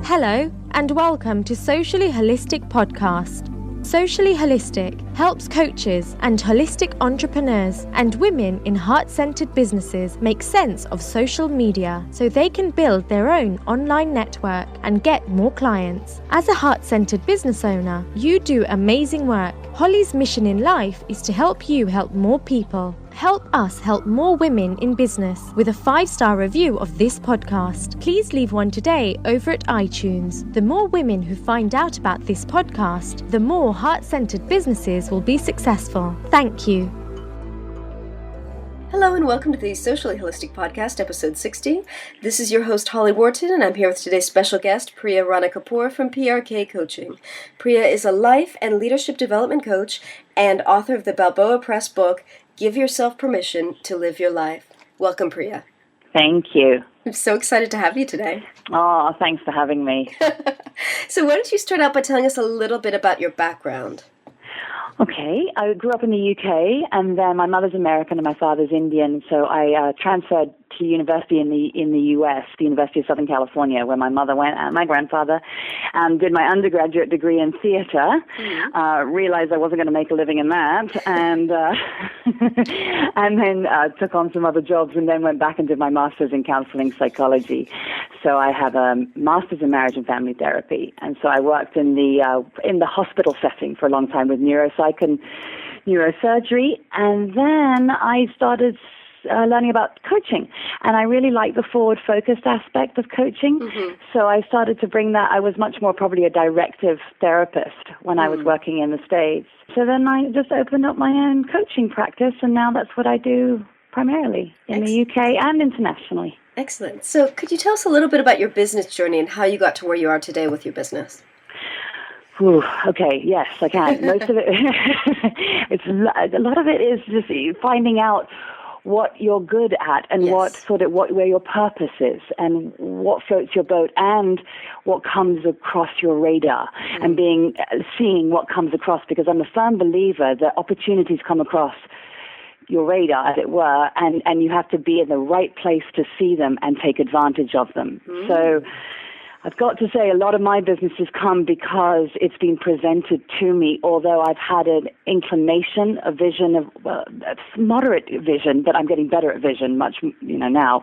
Hello, and welcome to Socially Holistic Podcast. Socially Holistic helps coaches and holistic entrepreneurs and women in heart-centered businesses make sense of social media so they can build their own online network and get more clients. As a heart-centered business owner, you do amazing work. Holly's mission in life is to help you help more people. Help us help more women in business with a 5-star review of this podcast. Please leave one today over at iTunes. The more women who find out about this podcast, the more heart-centered businesses will be successful. Thank you. Hello and welcome to the Socially Holistic Podcast, episode 60. This is your host, Holly Wharton, and I'm here with today's special guest, Priya Rana Kapoor from PRK Coaching. Priya is a life and leadership development coach and author of the Balboa Press book, Give Yourself Permission to Live Your Life. Welcome, Priya. Thank you. I'm so excited to have you today. Oh, thanks for having me. So why don't you start out by telling us a little bit about your background? Okay, I grew up in the UK, and then my mother's American and my father's Indian, so I transferred to university in the US, the University of Southern California, where my mother went and my grandfather, and did my undergraduate degree in theater. Realized I wasn't going to make a living in that, and and then took on some other jobs, and then went back and did my master's in counseling psychology. So I have a master's in marriage and family therapy, and so I worked in the hospital setting for a long time with neuropsych and neurosurgery, and then I started learning about coaching, and I really like the forward-focused aspect of coaching. So I started to bring that. I was much more probably a directive therapist when I was working in the States. So then I just opened up my own coaching practice, and now that's what I do primarily in the UK and internationally. Excellent. So could you tell us a little bit about your business journey and how you got to where you are today with your business? Ooh, okay, yes, I can. Most of it, a lot of it is just finding out what you're good at and where your purpose is and what floats your boat and what comes across your radar and seeing what comes across, because I'm a firm believer that opportunities come across your radar, as it were, and you have to be in the right place to see them and take advantage of them. So I've got to say a lot of my businesses come because it's been presented to me, although I've had an inclination, a vision of, moderate vision, but I'm getting better at vision much, now.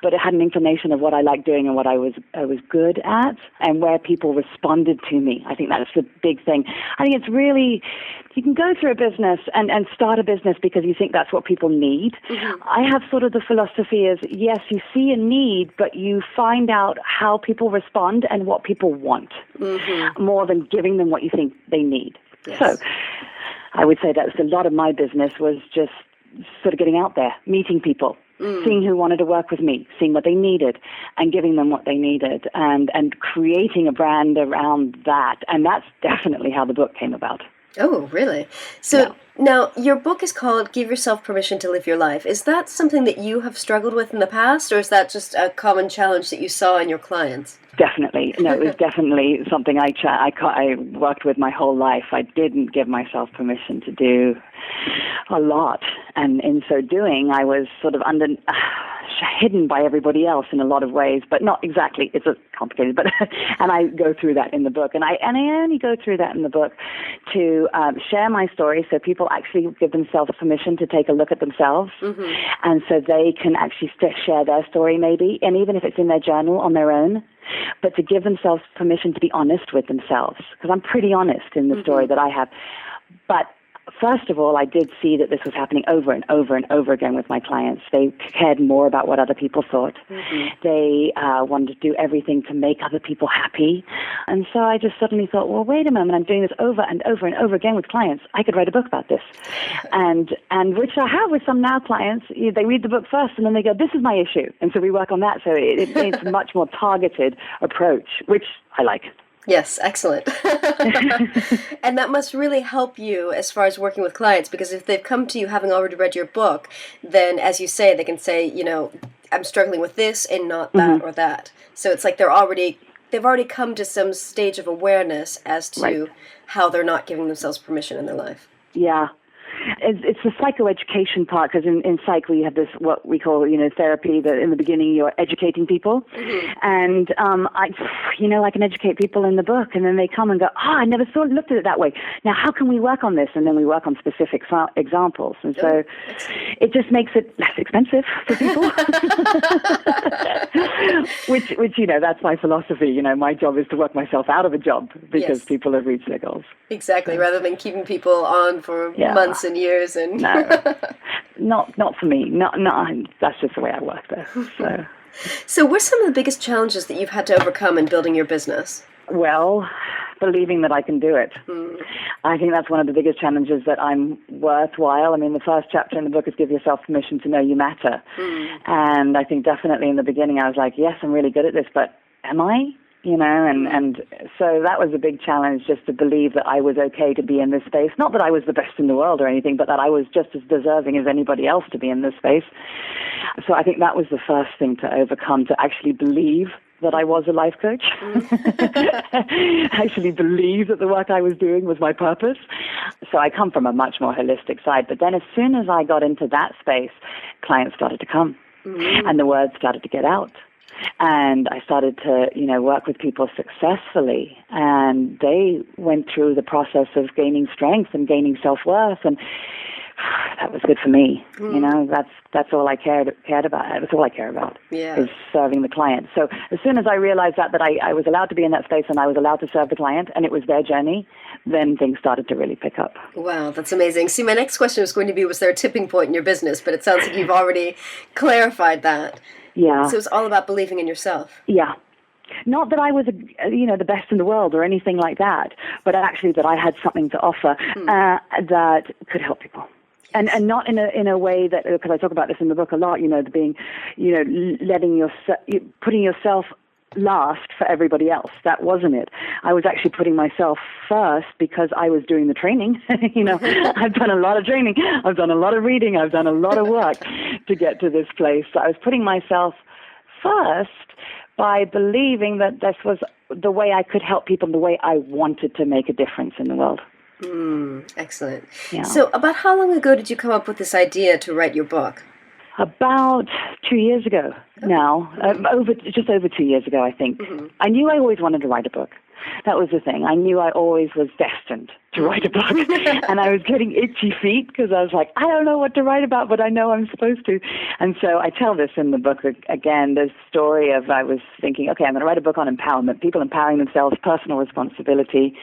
But it had an inclination of what I like doing and what I was good at and where people responded to me. I think that's the big thing. I think it's really, you can go through a business and start a business because you think that's what people need. I have sort of the philosophy is, yes, you see a need, but you find out how people respond and what people want, more than giving them what you think they need. Yes. So I would say that's a lot of my business was just sort of getting out there, meeting people, seeing who wanted to work with me, seeing what they needed, and giving them what they needed, and creating a brand around that. And that's definitely how the book came about. Oh, really? So now your book is called Give Yourself Permission to Live Your Life. Is that something that you have struggled with in the past, or is that just a common challenge that you saw in your clients? Definitely. No, it was definitely something I worked with my whole life. I didn't give myself permission to do a lot. And in so doing, I was sort of hidden by everybody else in a lot of ways, but not exactly. It's complicated, but and I go through that in the book. And I only go through that in the book to share my story so people actually give themselves permission to take a look at themselves. And so they can actually share their story maybe, and even if it's in their journal on their own, but to give themselves permission to be honest with themselves, because I'm pretty honest in the story that I have. But first of all, I did see that this was happening over and over and over again with my clients. They cared more about what other people thought. They wanted to do everything to make other people happy. And so I just suddenly thought, well, wait a moment, I'm doing this over and over and over again with clients. I could write a book about this. And which I have with some now clients. They read the book first and then they go, this is my issue. And so we work on that. So it's a much more targeted approach, which I like. Yes, excellent. And that must really help you as far as working with clients, because if they've come to you having already read your book, then as you say, they can say, I'm struggling with this and not that or that. So it's like they've already come to some stage of awareness as to how they're not giving themselves permission in their life. Yeah. It's the psychoeducation part, because in psych we have this, what we call, therapy, that in the beginning you're educating people. And I can educate people in the book, and then they come and go, I never looked at it that way. Now, how can we work on this? And then we work on specific examples. And so it just makes it less expensive for people. which that's my philosophy. My job is to work myself out of a job because people have reached their goals. Exactly, rather than keeping people on for months and years. And no, not for me. Not. That's just the way I work there. So what are some of the biggest challenges that you've had to overcome in building your business? Well, believing that I can do it. I think that's one of the biggest challenges, that I'm worthwhile. I mean, the first chapter in the book is Give Yourself Permission to Know You Matter. And I think definitely in the beginning I was like, yes, I'm really good at this, but am I? And so that was a big challenge, just to believe that I was okay to be in this space. Not that I was the best in the world or anything, but that I was just as deserving as anybody else to be in this space. So I think that was the first thing to overcome, to actually believe that I was a life coach. Actually believe that the work I was doing was my purpose. So I come from a much more holistic side. But then as soon as I got into that space, clients started to come and the word started to get out. And I started to, work with people successfully, and they went through the process of gaining strength and gaining self-worth, and that was good for me. That's all I cared about. That's all I care about is serving the client. So as soon as I realized that I was allowed to be in that space and I was allowed to serve the client, and it was their journey, then things started to really pick up. Wow, that's amazing. See, my next question was going to be, was there a tipping point in your business? But it sounds like you've already clarified that. Yeah. So it's all about believing in yourself. Yeah. Not that I was, the best in the world or anything like that, but actually that I had something to offer that could help people. And not in a way that, because I talk about this in the book a lot, being, putting yourself last for everybody else. That wasn't it. I was actually putting myself first because I was doing the training. I've done a lot of training. I've done a lot of reading. I've done a lot of work to get to this place. So I was putting myself first by believing that this was the way I could help people, the way I wanted to make a difference in the world. Excellent. Yeah. So about how long ago did you come up with this idea to write your book? About 2 years ago now, just over 2 years ago, I think. I knew I always wanted to write a book. That was the thing. I knew I always was destined to write a book. And I was getting itchy feet because I was like, I don't know what to write about, but I know I'm supposed to. And so I tell this in the book again, the story of I was thinking, okay, I'm going to write a book on empowerment, people empowering themselves, personal responsibility.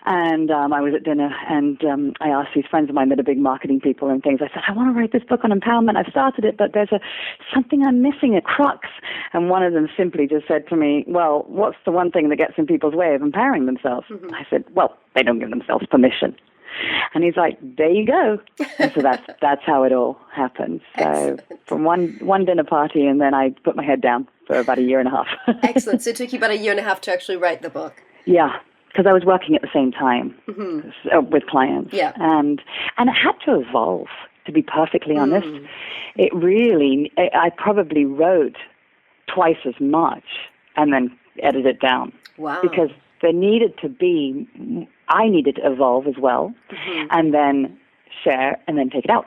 And I was at dinner and I asked these friends of mine that are big marketing people and things. I said, I want to write this book on empowerment. I've started it, but there's something I'm missing, a crux. And one of them simply just said to me, well, what's the one thing that gets in people's way of empowering themselves? I said, well, they don't give themselves permission. And he's like, there you go. And so that's how it all happened. So from one dinner party, and then I put my head down for about 1.5 years. Excellent. So it took you about 1.5 years to actually write the book. Yeah, because I was working at the same time with clients. Yeah. And it had to evolve, to be perfectly honest. It really, I probably wrote twice as much and then edited it down. Wow. Because there needed to be, I needed to evolve as well, and then share, and then take it out.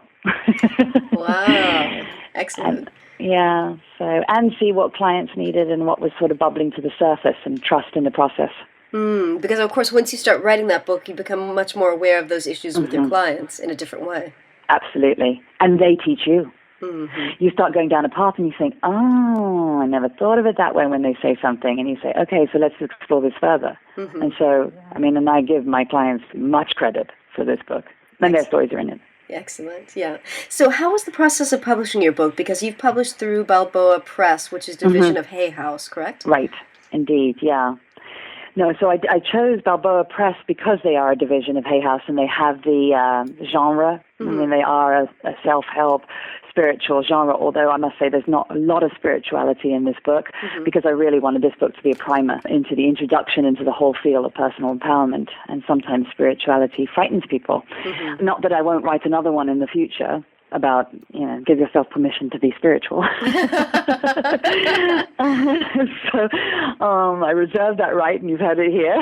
Wow. Excellent. And see what clients needed and what was sort of bubbling to the surface, and trust in the process. Because, of course, once you start writing that book, you become much more aware of those issues with your clients in a different way. Absolutely. And they teach you. You start going down a path and you think, oh, I never thought of it that way when they say something. And you say, okay, so let's explore this further. And so, and I give my clients much credit for this book. And their stories are in it. Excellent, yeah. So how was the process of publishing your book? Because you've published through Balboa Press, which is a division of Hay House, correct? Right, indeed, yeah. No, so I chose Balboa Press because they are a division of Hay House and they have the genre. They are a self-help, spiritual genre, although I must say there's not a lot of spirituality in this book because I really wanted this book to be a primer into the introduction into the whole field of personal empowerment. And sometimes spirituality frightens people. Not that I won't write another one in the future about, give yourself permission to be spiritual. So I reserve that right, and you've heard it here.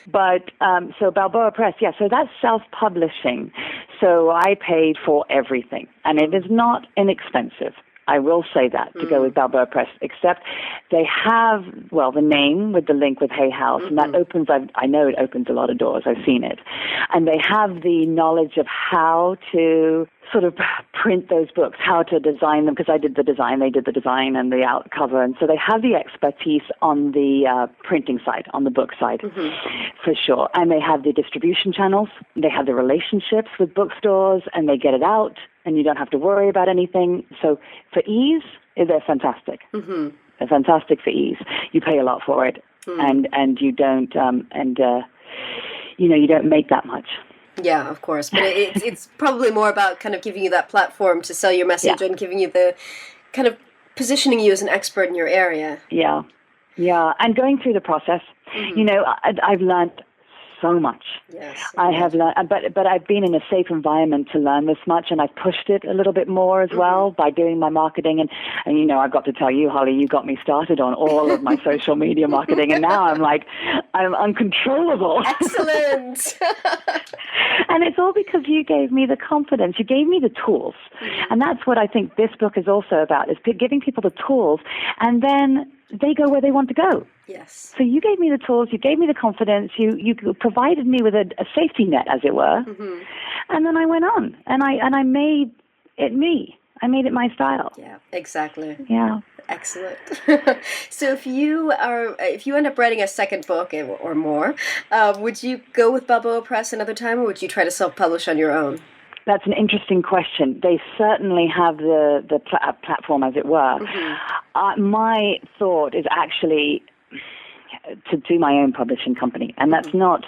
But so Balboa Press, so that's self-publishing. So I paid for everything, and it is not inexpensive. I will say that to go with Balboa Press, except they have, the name with the link with Hay House, and that opens, I know it opens a lot of doors. I've seen it. And they have the knowledge of how to sort of print those books, how to design them, because I did the design, they did the design and the out cover. And so they have the expertise on the printing side, on the book side, for sure. And they have the distribution channels. They have the relationships with bookstores, and they get it out, and you don't have to worry about anything. So for ease, they're fantastic. They're fantastic for ease. You pay a lot for it, and you don't, you don't make that much. Yeah, of course. But it's probably more about kind of giving you that platform to sell your message and giving you the kind of positioning you as an expert in your area. Yeah. And going through the process, I've learned so much. Yes. I have learned, but I've been in a safe environment to learn this much, and I've pushed it a little bit more as well by doing my marketing. And I've got to tell you, Holly, you got me started on all of my social media marketing, and now I'm uncontrollable. Excellent. And it's all because you gave me the confidence. You gave me the tools. And that's what I think this book is also about, is giving people the tools, and then they go where they want to go. Yes. So you gave me the tools, you gave me the confidence, you provided me with a safety net, as it were, and then I went on, and I made it me. I made it my style. Yeah, exactly. Yeah. Excellent. So if you end up writing a second book or more, would you go with Balboa Press another time, or would you try to self-publish on your own? That's an interesting question. They certainly have the platform, as it were. My thought is actually to do my own publishing company, and that's not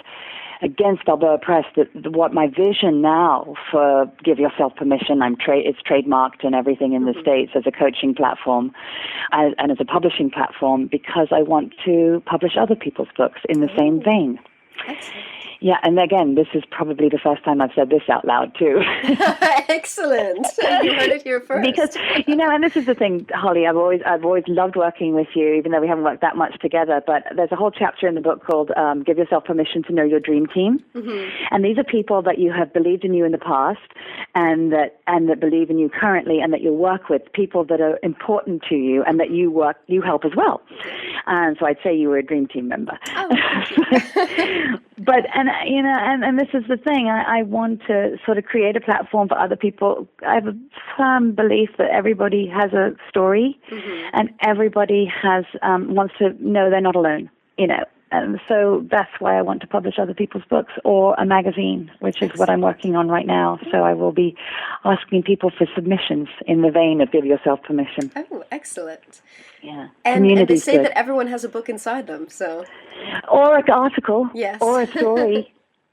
against Balboa Press. What my vision now for Give Yourself Permission, it's trademarked and everything in the States as a coaching platform and as a publishing platform, because I want to publish other people's books in the same vein. Excellent. Yeah, and again, this is probably the first time I've said this out loud, too. Excellent. You heard it here first. Because, and this is the thing, Holly, I've always loved working with you, even though we haven't worked that much together, but there's a whole chapter in the book called Give Yourself Permission to Know Your Dream Team. And these are people that you have believed in you in the past, and that believe in you currently, and that you work with, people that are important to you, and that you help as well. And so I'd say you were a dream team member. Oh, thank you. But, and this is the thing, I want to sort of create a platform for other people. I have a firm belief that everybody has a story, and everybody wants to know they're not alone, And so that's why I want to publish other people's books, or a magazine, which is what I'm working on right now. So I will be asking people for submissions in the vein of Give Yourself Permission. Oh, excellent. Yeah. And they say that everyone has a book inside them, so. Or an article. Yes. Or a story.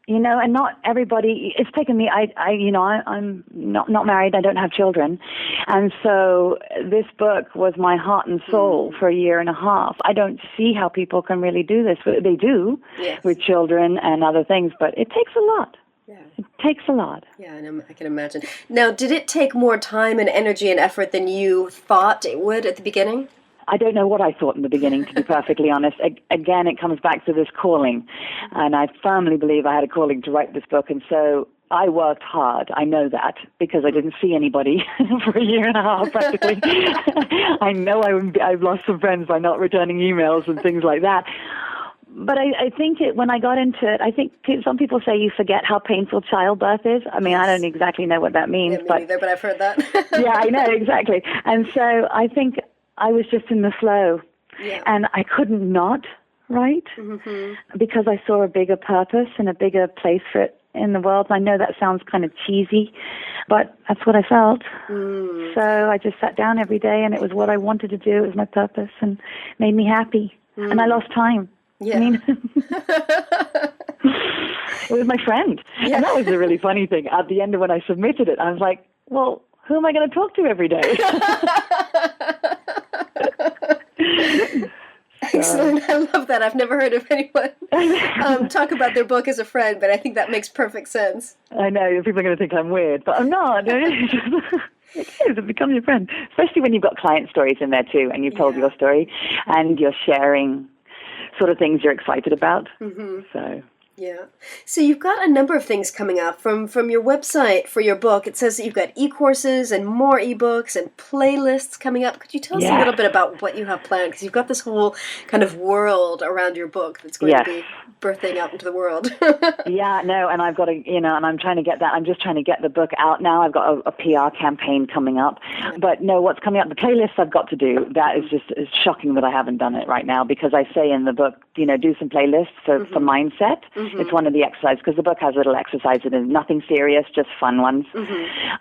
And not everybody. It's taken me. I'm not married. I don't have children, and so this book was my heart and soul for a year and a half. I don't see how people can really do this. They do with children and other things, but it takes a lot. Yeah. It takes a lot. Yeah, and I can imagine. Now, did it take more time and energy and effort than you thought it would at the beginning? I don't know what I thought in the beginning, to be perfectly honest. Again, it comes back to this calling. And I firmly believe I had a calling to write this book. And so I worked hard. I know that because I didn't see anybody for a year and a half, practically. I know I've lost some friends by not returning emails and things like that. But I think when I got into it, I think some people say you forget how painful childbirth is. I mean, I don't exactly know what that means. Yeah, me neither, but I've heard that. Yeah, I know, exactly. And so I think I was just in the flow, and I couldn't not write because I saw a bigger purpose and a bigger place for it in the world. And I know that sounds kind of cheesy, but that's what I felt. So I just sat down every day, and it was what I wanted to do. It was my purpose, and made me happy. And I lost time. Yeah. I mean, it was my friend. Yeah. And that was the really funny thing. At the end of when I submitted it, I was like, well, who am I going to talk to every day? Excellent. I love that. I've never heard of anyone talk about their book as a friend, but I think that makes perfect sense. I know. People are going to think I'm weird, but I'm not. It is. It becomes your friend. Especially when you've got client stories in there too, and you've told your story, and you're sharing sort of things you're excited about. So. Yeah. So you've got a number of things coming up from your website for your book. It says that you've got e-courses and more e-books and playlists coming up. Could you tell us a little bit about what you have planned? Because you've got this whole kind of world around your book that's going to be birthing out into the world. Yeah, no, and I've got to, and I'm trying to get that. I'm just trying to get the book out now. I've got a PR campaign coming up. But no, what's coming up, the playlist I've got to do, that is just is shocking that I haven't done it right now, because I say in the book, do some playlists for mindset. It's one of the exercises, because the book has little exercises in it. Nothing serious, just fun ones.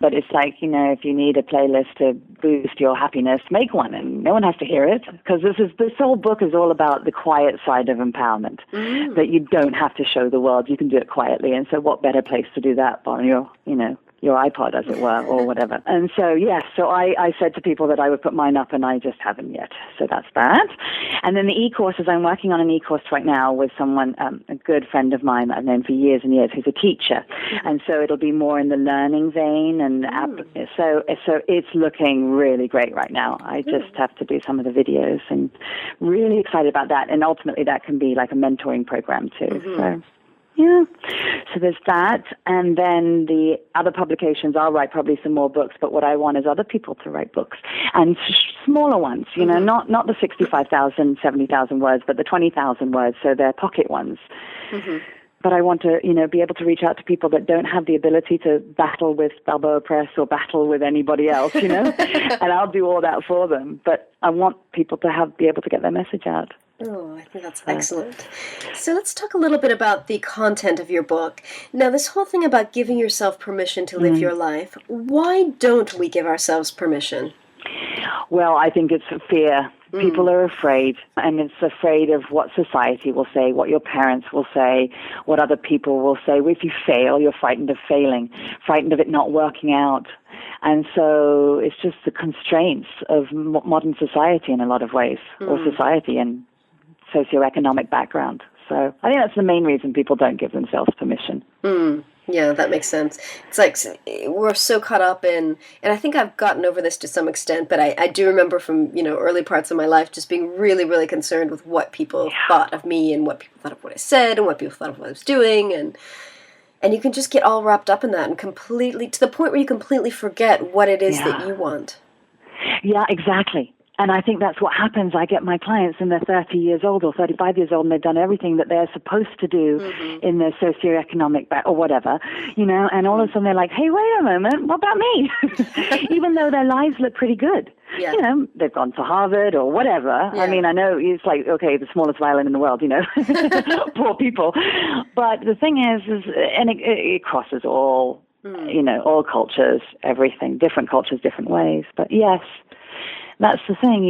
But it's like, if you need a playlist to boost your happiness, make one, and no one has to hear it, because this whole book is all about the quiet side of empowerment, that you don't have to show the world. You can do it quietly. And so what better place to do that on your iPod, as it were, or whatever. And so, so I said to people that I would put mine up, and I just haven't yet. So that's that. And then the e-courses, I'm working on an e-course right now with someone, a good friend of mine that I've known for years and years, who's a teacher. And so it'll be more in the learning vein. And so it's looking really great right now. I just have to do some of the videos, and really excited about that. And ultimately that can be like a mentoring program too. So. Yeah, so there's that, and then the other publications, I'll write probably some more books, but what I want is other people to write books, and smaller ones, not the 65,000, 70,000 words, but the 20,000 words, so they're pocket ones. But I want to, be able to reach out to people that don't have the ability to battle with Balboa Press or battle with anybody else, and I'll do all that for them, but I want people to be able to get their message out. Oh, I think that's excellent. So let's talk a little bit about the content of your book. Now, this whole thing about giving yourself permission to live your life, why don't we give ourselves permission? Well, I think it's fear. People are afraid, and it's afraid of what society will say, what your parents will say, what other people will say. If you fail, you're frightened of failing, frightened of it not working out. And so it's just the constraints of modern society in a lot of ways, or society and socioeconomic background. So I think that's the main reason people don't give themselves permission. Yeah, that makes sense. It's like we're so caught up in, and I think I've gotten over this to some extent, but I do remember from, early parts of my life just being really, really concerned with what people thought of me, and what people thought of what I said, and what people thought of what I was doing, and you can just get all wrapped up in that, and completely, to the point where you completely forget what it is that you want. Yeah, exactly. And I think that's what happens. I get my clients, and they're 30 years old or 35 years old, and they've done everything that they're supposed to do in their socioeconomic or whatever, and all of a sudden they're like, hey, wait a moment, what about me? Even though their lives look pretty good. Yeah. They've gone to Harvard or whatever. Yeah. I mean, I know it's like, okay, the smallest violin in the world, poor people. But the thing is and it crosses all, all cultures, everything, different cultures, different ways. But yes, that's the thing.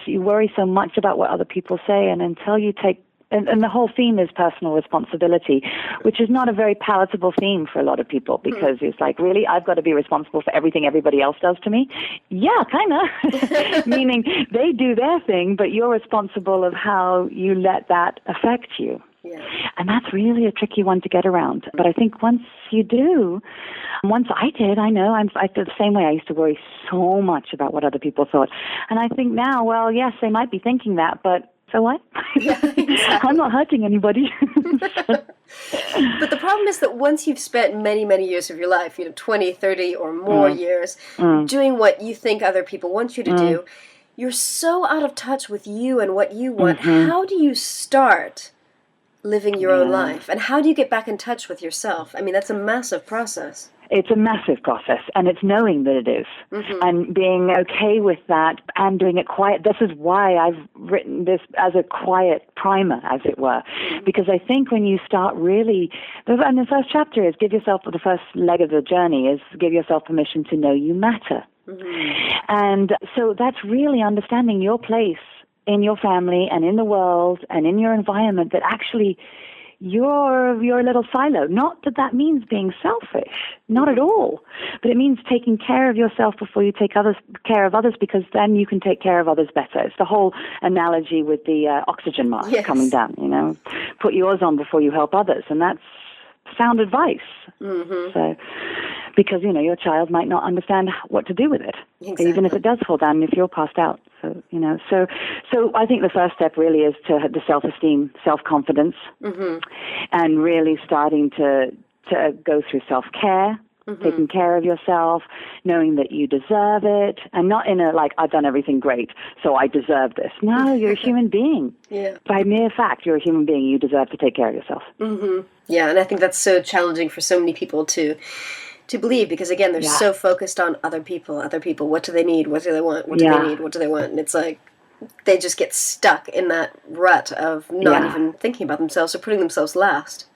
You worry so much about what other people say, and until you take, and the whole theme is personal responsibility, which is not a very palatable theme for a lot of people, because it's like, really, I've got to be responsible for everything everybody else does to me? Yeah, kind of. Meaning they do their thing, but you're responsible of how you let that affect you. Yeah. And that's really a tricky one to get around. But I think once you do, once I did, I know I feel the same way. I used to worry so much about what other people thought. And I think now, well, yes, they might be thinking that, but so what? Yeah, exactly. I'm not hurting anybody. But the problem is that once you've spent many, many years of your life, 20, 30 or more years, doing what you think other people want you to do, you're so out of touch with you and what you want. How do you start living your own life? And how do you get back in touch with yourself? I mean, that's a massive process. It's a massive process, and it's knowing that it is, and being okay with that, and doing it quiet. This is why I've written this as a quiet primer, as it were, because I think when you start really, and the first chapter is give yourself, the first leg of the journey is give yourself permission to know you matter. And so that's really understanding your place in your family and in the world and in your environment, that actually you're a little silo. Not that that means being selfish, not at all, but it means taking care of yourself before you take care of others, because then you can take care of others better. It's the whole analogy with the oxygen mask coming down, Put yours on before you help others, and that's sound advice. So, Because, your child might not understand what to do with it, even if it does fall down and if you're passed out. So, so I think the first step really is to have the self-esteem, self-confidence, and really starting to go through self-care, taking care of yourself, knowing that you deserve it, and not in a, like, I've done everything great, so I deserve this. No, you're a human being. Yeah. By mere fact, you're a human being. You deserve to take care of yourself. Yeah, and I think that's so challenging for so many people to believe, because, again, they're so focused on other people. What do they need? What do they want? What do they need? What do they want? And it's like they just get stuck in that rut of not even thinking about themselves or putting themselves last.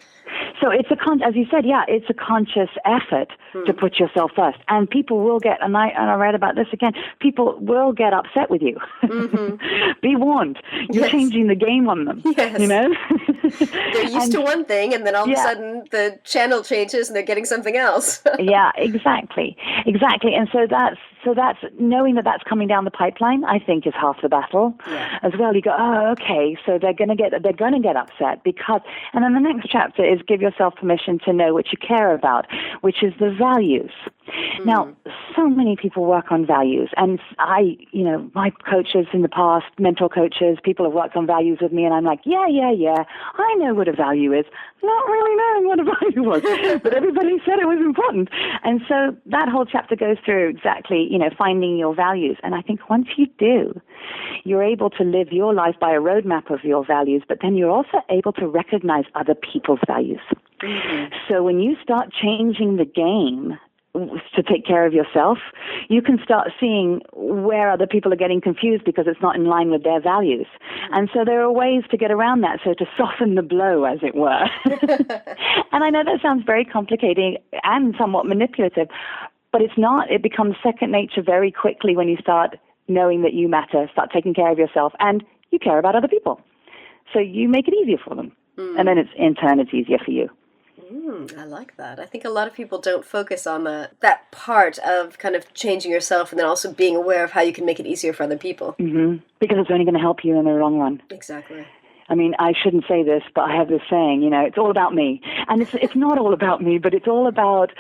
So it's as you said, it's a conscious effort to put yourself first. And people will get, and I read about this again, people will get upset with you. Be warned. You're changing the game on them. Yes. They're used to one thing, and then all of a sudden the channel changes and they're getting something else. Yeah, exactly. And so that's knowing that that's coming down the pipeline, I think, is half the battle. Yeah. As well, you go, oh, okay, so they're going to get upset because, and then the next chapter is give yourself permission to know what you care about, which is the values. Now, so many people work on values, and my coaches in the past, mentor coaches, people have worked on values with me, and I'm like, yeah, I know what a value is, not really knowing what a value was, but everybody said it was important. And so that whole chapter goes through exactly, finding your values. And I think once you do, you're able to live your life by a roadmap of your values, but then you're also able to recognize other people's values. So when you start changing the game to take care of yourself, you can start seeing where other people are getting confused because it's not in line with their values. And so there are ways to get around that, so to soften the blow, as it were. And I know that sounds very complicated and somewhat manipulative, but it's not. It becomes second nature very quickly when you start knowing that you matter, start taking care of yourself, and you care about other people. So you make it easier for them. And then in turn, it's easier for you. I like that. I think a lot of people don't focus on that part of kind of changing yourself and then also being aware of how you can make it easier for other people. Because it's only going to help you in the long run. Exactly. I mean, I shouldn't say this, but I have this saying, it's all about me. And it's not all about me, but it's all about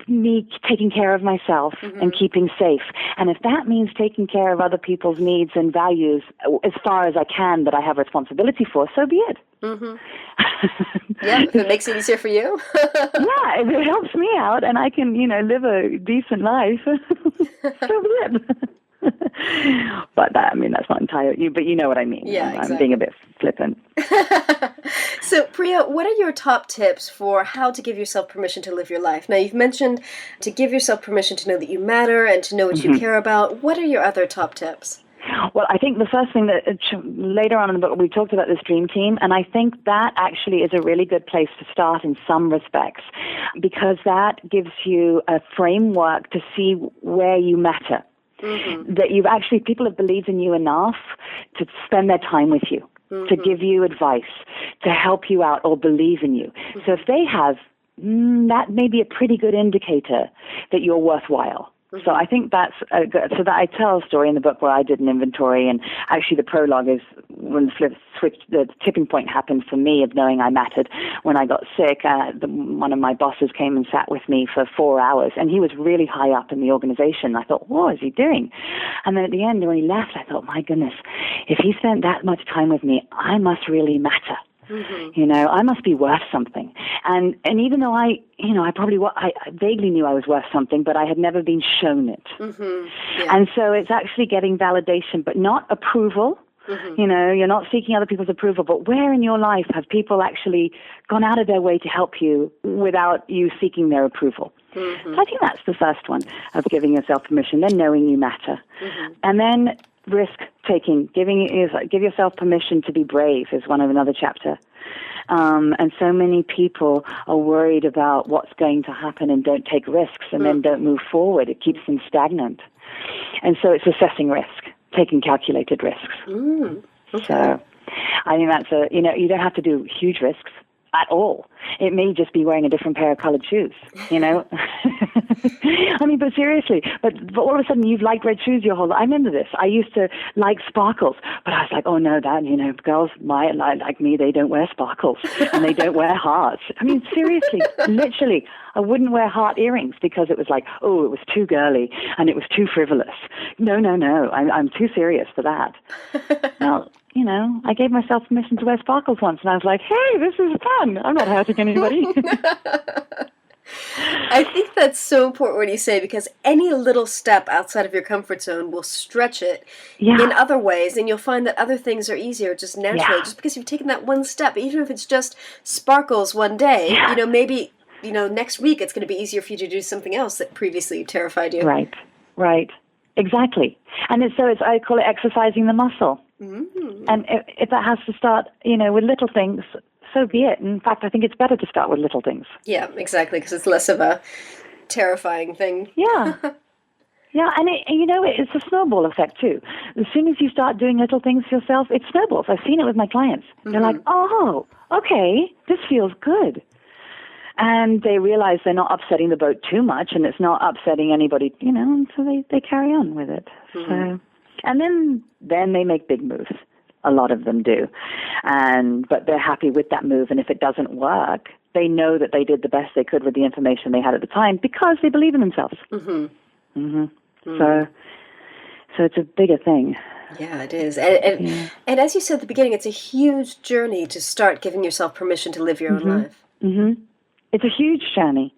me taking care of myself and keeping safe. And if that means taking care of other people's needs and values as far as I can that I have responsibility for, so be it. Yeah, if it makes it easier for you. Yeah, if it helps me out and I can, live a decent life, so be it. But that's not entirely, but you know what I mean. Yeah, exactly. I'm being a bit flippant. So, Priya, what are your top tips for how to give yourself permission to live your life? Now, you've mentioned to give yourself permission to know that you matter and to know what you care about. What are your other top tips? Well, I think the first thing that later on in the book, we talked about this dream team, and I think that actually is a really good place to start in some respects, because that gives you a framework to see where you matter. That people have believed in you enough to spend their time with you, to give you advice, to help you out or believe in you. So if they have, that may be a pretty good indicator that you're worthwhile. So I think that's good. So that I tell a story in the book where I did an inventory, and actually the prologue is when the tipping point happened for me of knowing I mattered. When I got sick, one of my bosses came and sat with me for 4 hours, and he was really high up in the organization. I thought, what is he doing? And then at the end, when he left, I thought, my goodness, if he spent that much time with me, I must really matter. I must be worth something. And even though I vaguely knew I was worth something, but I had never been shown it. And so it's actually getting validation, but not approval. You're not seeking other people's approval, but where in your life have people actually gone out of their way to help you without you seeking their approval? So I think that's the first one, of giving yourself permission, then knowing you matter. And then risk-taking, give yourself permission to be brave is another chapter. And so many people are worried about what's going to happen and don't take risks and then don't move forward. It keeps them stagnant. And so it's assessing risk, taking calculated risks. So I think that's you don't have to do huge risks at all. It may just be wearing a different pair of colored shoes, I mean, but seriously, but all of a sudden you've liked red shoes your whole life. I remember this. I used to like sparkles, but I was like, oh no, girls like me, they don't wear sparkles and they don't wear hearts. I mean, seriously, literally, I wouldn't wear heart earrings because it was like, oh, it was too girly and it was too frivolous. No, I'm too serious for that. Well, I gave myself permission to wear sparkles once, and I was like, hey, this is fun. I'm not hurting anybody. I think that's so important what you say, because any little step outside of your comfort zone will stretch it in other ways, and you'll find that other things are easier just naturally, just because you've taken that one step, even if it's just sparkles one day, maybe, next week it's going to be easier for you to do something else that previously terrified you. Right. Exactly. And I call it exercising the muscle. Mm-hmm. And if that has to start, with little things, so be it. In fact, I think it's better to start with little things. Yeah, exactly, because it's less of a terrifying thing. Yeah. Yeah, and it's a snowball effect too. As soon as you start doing little things for yourself, it snowballs. I've seen it with my clients. Mm-hmm. They're like, oh, okay, this feels good. And they realize they're not upsetting the boat too much, and it's not upsetting anybody, and so they carry on with it. Mm-hmm. So, and then they make big moves. A lot of them do. But they're happy with that move, and if it doesn't work, they know that they did the best they could with the information they had at the time because they believe in themselves. Mm-hmm. Mm-hmm. Mm-hmm. So it's a bigger thing. Yeah, it is. And as you said at the beginning, it's a huge journey to start giving yourself permission to live your own life. Mm-hmm. It's a huge journey.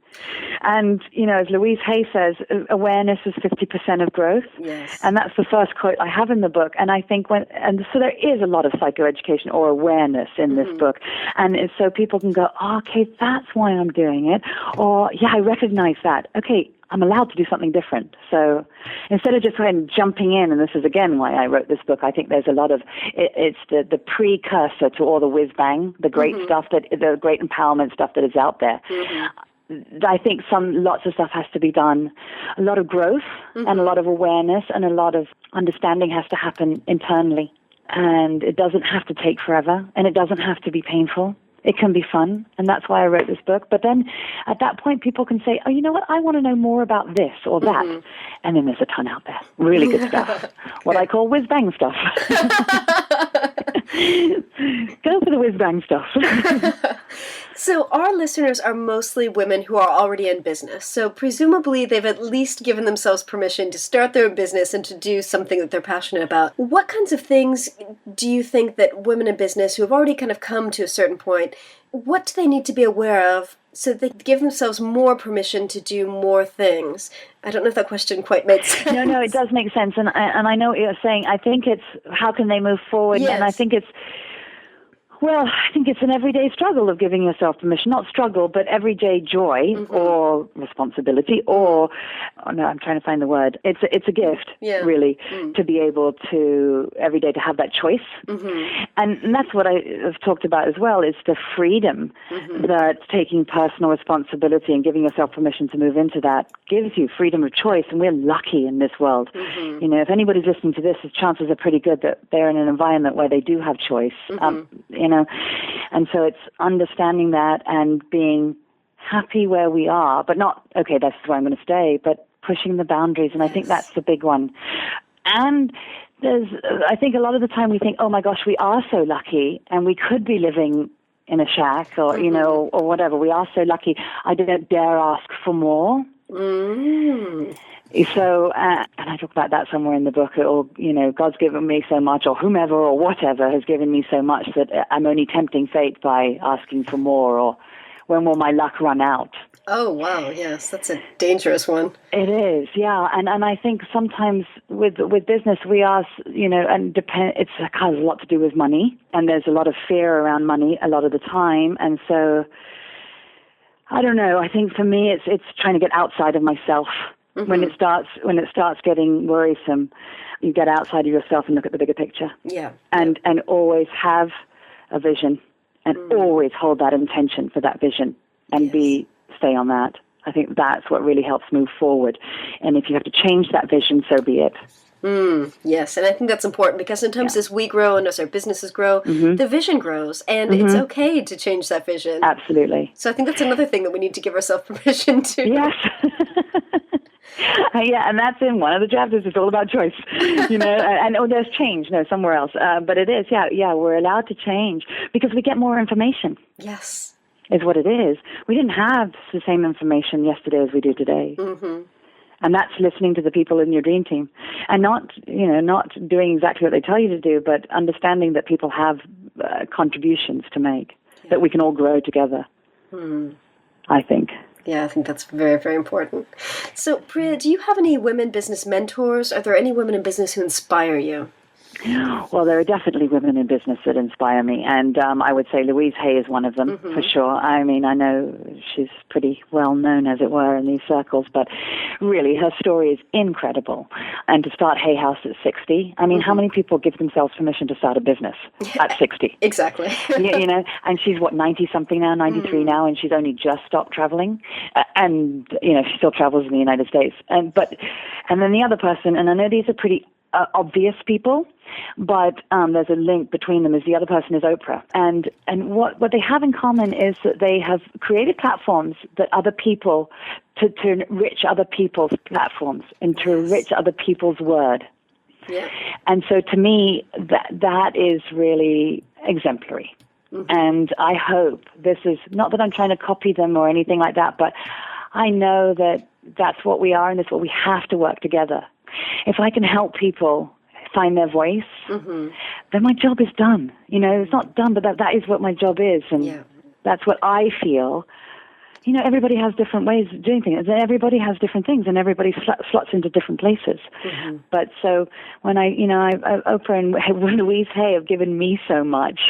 And, as Louise Hay says, awareness is 50% of growth. Yes. And that's the first quote I have in the book. And I think so there is a lot of psychoeducation or awareness in this book. And so people can go, oh, okay, that's why I'm doing it. Or, yeah, I recognize that. Okay, I'm allowed to do something different. So instead of just jumping in, and this is again why I wrote this book, I think there's a lot of, it's the precursor to all the whiz-bang, the great stuff, the great empowerment stuff that is out there. Mm-hmm. I think lots of stuff has to be done. A lot of growth and a lot of awareness and a lot of understanding has to happen internally. And it doesn't have to take forever, and it doesn't have to be painful. It can be fun, and that's why I wrote this book. But then at that point, people can say, oh, you know what, I want to know more about this or that. Mm-hmm. And then there's a ton out there. Really good stuff. What I call whiz-bang stuff. Go for the whiz-bang stuff. So our listeners are mostly women who are already in business. So presumably they've at least given themselves permission to start their own business and to do something that they're passionate about. What kinds of things do you think that women in business who have already kind of come to a certain point, what do they need to be aware of so they give themselves more permission to do more things? I don't know if that question quite made sense. No, it does make sense. And I know what you're saying. I think it's how can they move forward? Yes. And I think it's an everyday struggle of giving yourself permission. Not struggle, but everyday joy or responsibility or, I'm trying to find the word. It's a gift, really, to be able to, every day, to have that choice. Mm-hmm. And that's what I have talked about as well, is the freedom that taking personal responsibility and giving yourself permission to move into that gives you freedom of choice. And we're lucky in this world. Mm-hmm. If anybody's listening to this, the chances are pretty good that they're in an environment where they do have choice. And so it's understanding that and being happy where we are, but not, okay, that's where I'm going to stay, but pushing the boundaries. And I think that's the big one. And I think a lot of the time we think, oh my gosh, we are so lucky and we could be living in a shack or, or whatever. We are so lucky. I don't dare ask for more. Mm. So, and I talk about that somewhere in the book, or, God's given me so much, or whomever or whatever has given me so much that I'm only tempting fate by asking for more, or when will my luck run out? Oh, wow, yes, that's a dangerous one. It is, yeah, and I think sometimes with business we ask, and it has a lot to do with money, and there's a lot of fear around money a lot of the time, and so, I don't know, I think for me it's trying to get outside of myself. Mm-hmm. When it starts getting worrisome, you get outside of yourself and look at the bigger picture. Yeah. And always have a vision, and always hold that intention for that vision, and stay on that. I think that's what really helps move forward. And if you have to change that vision, so be it. Yes, and I think that's important because sometimes as we grow and as our businesses grow, the vision grows, and it's okay to change that vision. Absolutely. So I think that's another thing that we need to give ourselves permission to. Yes. Yeah, and that's in one of the chapters. It's all about choice, and there's change, somewhere else. But it is, we're allowed to change because we get more information. Yes. Is what it is. We didn't have the same information yesterday as we do today. Mm-hmm. And that's listening to the people in your dream team and not doing exactly what they tell you to do, but understanding that people have contributions to make, that we can all grow together, I think. Yeah, I think that's very, very important. So, Priya, do you have any women business mentors? Are there any women in business who inspire you? Well, there are definitely women in business that inspire me, and I would say Louise Hay is one of them, for sure. I mean, I know she's pretty well known, as it were, in these circles, but really, her story is incredible. And to start Hay House at 60, I mean, how many people give themselves permission to start a business at 60? Exactly. And she's, 90-something now, 93 now, and she's only just stopped traveling, and, she still travels in the United States. And then the other person, and I know these are pretty obvious people, but there's a link between them. Is the other person is Oprah, and what they have in common is that they have created platforms that other people to enrich other people's platforms and to enrich other people's word. Yeah. And so to me, that is really exemplary. Mm-hmm. And I hope this is not that I'm trying to copy them or anything like that, but I know that that's what we are, and that's what we have to work together. If I can help people find their voice, then my job is done. It's not done, but that is what my job is, and that's what I feel. Everybody has different ways of doing things, and everybody has different things, and everybody slots into different places. Mm-hmm. But so when Oprah and Louise Hay have given me so much,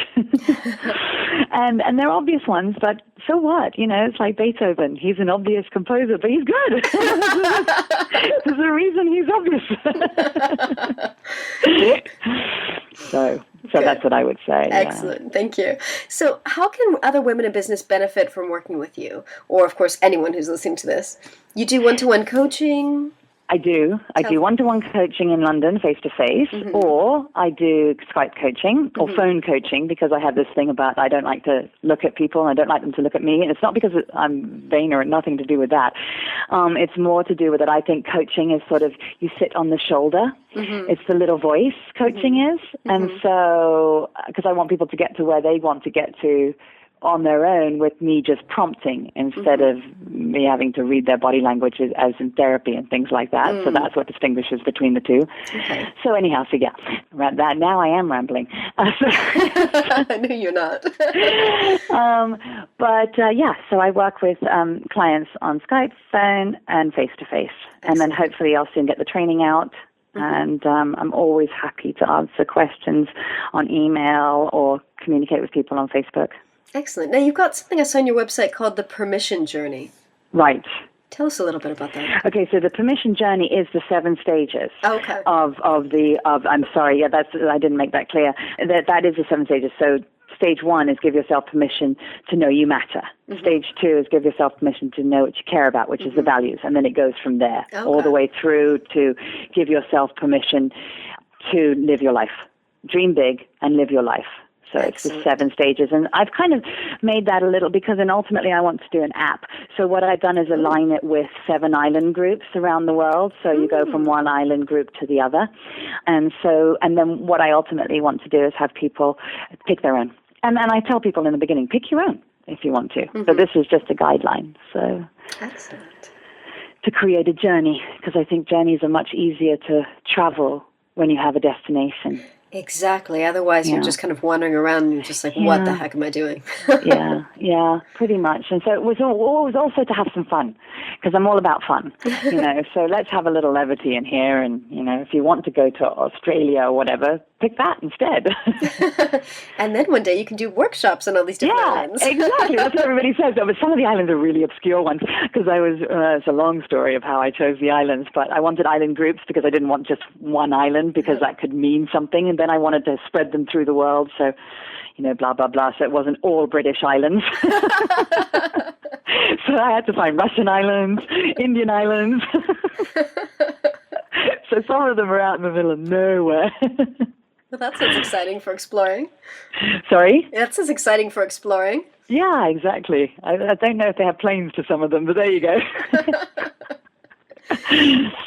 and they're obvious ones, but so what? It's like Beethoven. He's an obvious composer, but he's good. There's a reason he's obvious. So that's what I would say. Excellent. Yeah. Thank you. So how can other women in business benefit from working with you? Or, of course, anyone who's listening to this? You do one-to-one coaching? I do. I do one-to-one coaching in London, face-to-face, or I do Skype coaching or phone coaching, because I have this thing about I don't like to look at people and I don't like them to look at me. And it's not because I'm vain or nothing to do with that. It's more to do with that I think coaching is sort of you sit on the shoulder. It's the little voice coaching is. And so, because I want people to get to where they want to get to on their own with me just prompting instead of me having to read their body language as in therapy and things like that. So that's what distinguishes between the two. Okay. So anyhow, that now I am rambling. I knew you're not. So I work with clients on Skype, phone, and face-to-face. And then hopefully I'll soon get the training out. And I'm always happy to answer questions on email or communicate with people on Facebook. Excellent. Now, you've got something I saw on your website called the Permission Journey. Right. Tell us a little bit about that. Okay, so the Permission Journey is the 7 stages of I'm sorry, I didn't make that clear. That is the 7 stages. So stage 1 is give yourself permission to know you matter. Stage 2 is give yourself permission to know what you care about, which is the values. And then it goes from there all the way through to give yourself permission to live your life. Dream big and live your life. So it's the 7 stages. And I've kind of made that a little because then ultimately I want to do an app. So what I've done is align it with 7 island groups around the world. So you go from one island group to the other. And then what I ultimately want to do is have people pick their own. And I tell people in the beginning, pick your own if you want to. So this is just a guideline. So excellent. To create a journey, because I think journeys are much easier to travel when you have a destination. Exactly. Otherwise, you're just kind of wandering around and you're just like, what the heck am I doing? yeah, pretty much. And so it was also to have some fun, because I'm all about fun, So let's have a little levity in here. And, if you want to go to Australia or whatever, pick that instead. And then one day you can do workshops on all these different islands. Exactly. That's what everybody says. But some of the islands are really obscure ones, because it's a long story of how I chose the islands. But I wanted island groups because I didn't want just one island, because that could mean something. And then I wanted to spread them through the world. So, blah, blah, blah. So it wasn't all British islands. So I had to find Russian islands, Indian islands. So some of them are out in the middle of nowhere. Well, that sounds exciting for exploring. Sorry? That sounds exciting for exploring. Yeah, exactly. I don't know if they have planes to some of them, but there you go.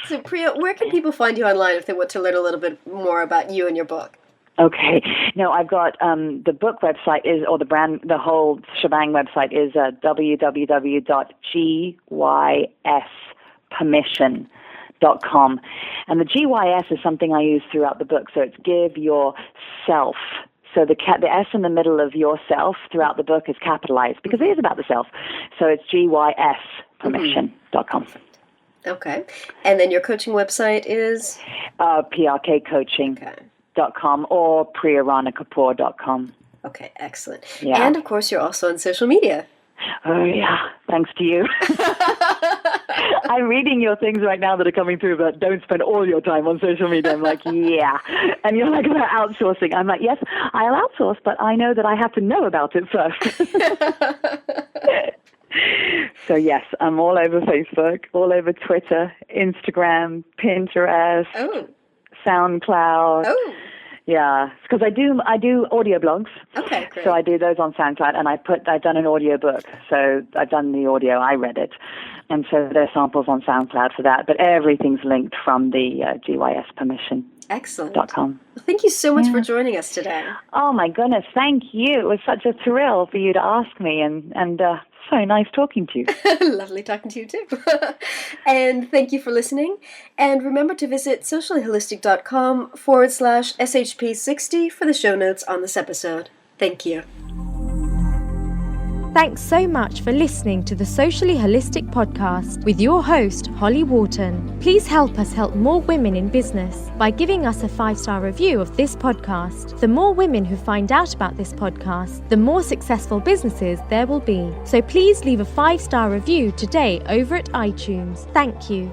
So, Priya, where can people find you online if they want to learn a little bit more about you and your book? Okay. No, I've got the book website the whole shebang website is www.gyspermission.com. And the GYS is something I use throughout the book. So it's Give Yourself. So the S in the middle of yourself throughout the book is capitalized because it is about the self. So it's gyspermission.com. Okay. And then your coaching website is? prkcoaching.com or priyaranaKapoor.com. Okay, excellent. Yeah. And, of course, you're also on social media. Oh, yeah. Thanks to you. I'm reading your things right now that are coming through, but don't spend all your time on social media. I'm like, yeah. And you're like, about outsourcing. I'm like, yes, I'll outsource, but I know that I have to know about it first. So, yes, I'm all over Facebook, all over Twitter, Instagram, Pinterest, SoundCloud. Oh. Yeah, because I do audio blogs. Okay, great. So I do those on SoundCloud, and I've done an audio book. So I've done the audio, I read it, and so there's samples on SoundCloud for that. But everything's linked from the gyspermission.com. Excellent. Well, thank you so much for joining us today. Oh my goodness, thank you. It was such a thrill for you to ask me, and so nice talking to you. Lovely talking to you too. And thank you for listening. And remember to visit sociallyholistic.com/SHP60 for the show notes on this episode. Thank you. Thanks so much for listening to the Socially Holistic Podcast with your host, Holly Wharton. Please help us help more women in business by giving us a 5-star review of this podcast. The more women who find out about this podcast, the more successful businesses there will be. So please leave a 5-star review today over at iTunes. Thank you.